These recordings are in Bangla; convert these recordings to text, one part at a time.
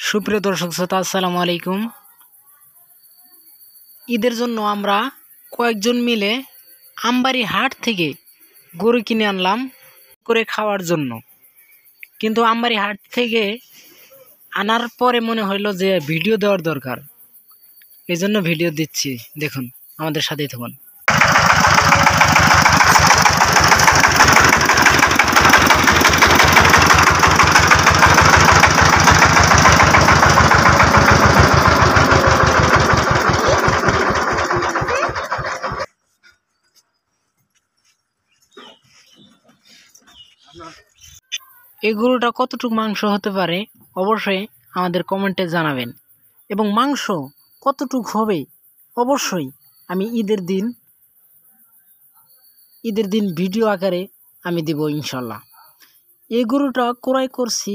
সুপ্রিয় দর্শক শ্রোতা, আসসালামু আলাইকুম। ঈদের জন্য আমরা কয়েকজন মিলে আমবাড়ি হাট থেকে গরু কিনে আনলাম করে খাওয়ার জন্য। কিন্তু আমবাড়ি হাট থেকে আনার পরে মনে হইলো যে ভিডিও দেওয়ার দরকার, এই জন্য ভিডিও দিচ্ছি। দেখুন, আমাদের সাথেই থাকুন। এই গরুটা কতটুকু মাংস হতে পারে অবশ্যই আমাদের কমেন্টে জানাবেন, এবং মাংস কতটুকু হবে অবশ্যই আমি ঈদের দিন ভিডিও আকারে আমি দেব ইনশাল্লাহ। এই গরুটা ক্রয় করছি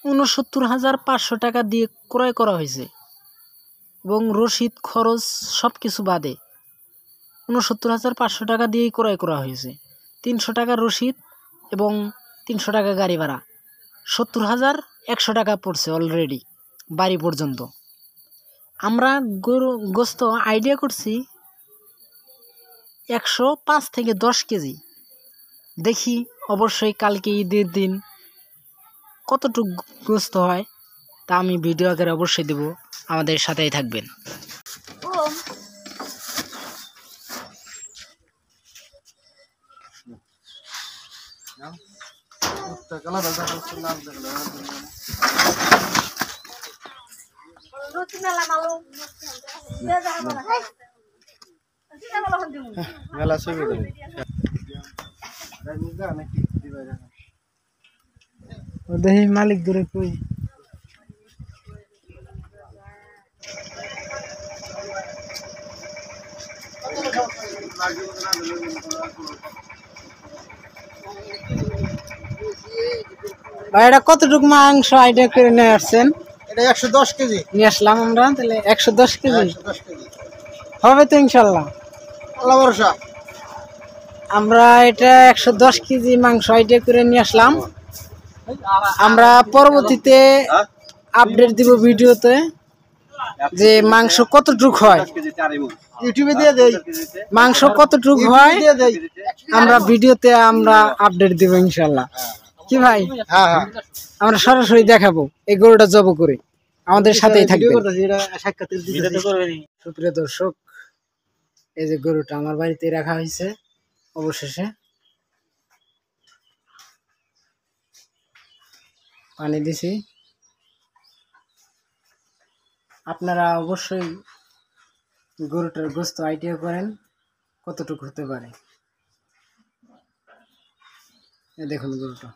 ৬৯,৫০০ টাকা দিয়ে ক্রয় করা হয়েছে, এবং রসিদ খরচ সব কিছু বাদে ৬৯,৫০০ টাকা দিয়েই ক্রয় করা হয়েছে। ৩০০ টাকা রসিদ এবং ৩০০ টাকা গাড়ি ভাড়া, ৭০,১০০ টাকা পড়ছে অলরেডি বাড়ি পর্যন্ত। আমরা গোস্ত আইডিয়া করছি ১০৫ থেকে ১০ কেজি। দেখি অবশ্যই কালকে ঈদের দিন কতটুকু গোস্ত হয় তা আমি ভিডিও আকারে অবশ্যই দেব, আমাদের সাথেই থাকবেন। দেখি মালিক দূরে কই। ভাই, এটা কতটুকু মাংস আইডিয়া করে নিয়ে আসছেন? এটা ১১০ কেজি নিয়ে আসলাম আমরা, তাহলে ১১০ কেজি হবে তো ইনশাল্লাহ, আল্লাহ ভরসা। আমরা এটা ১১০ কেজি মাংস আইডিয়া করে নিয়ে আসলাম। আমরা পরবর্তীতে আপডেট দিব ভিডিওতে যে মাংস কতটুক হয়, ইউটিউবে দিয়ে দেই। মাংস কতটুক হয় আমরা ভিডিওতে আমরা আপডেট দিব ইনশাল্লাহ। কি ভাই? হ্যাঁ হ্যাঁ, আমরা সরাসরি দেখাবো এই গরুটা জব করে, আমাদের সাথেই থাকবে। সুপ্রিয় দর্শক, এই যে গরুটা আমার বাড়িতে রাখা হয়েছে, অবশেষে পানি দিছি। আপনারা অবশ্যই গরুটার গোস্ত আইডিয়া করেন কতটুকু হতে পারে। দেখুন গরুটা।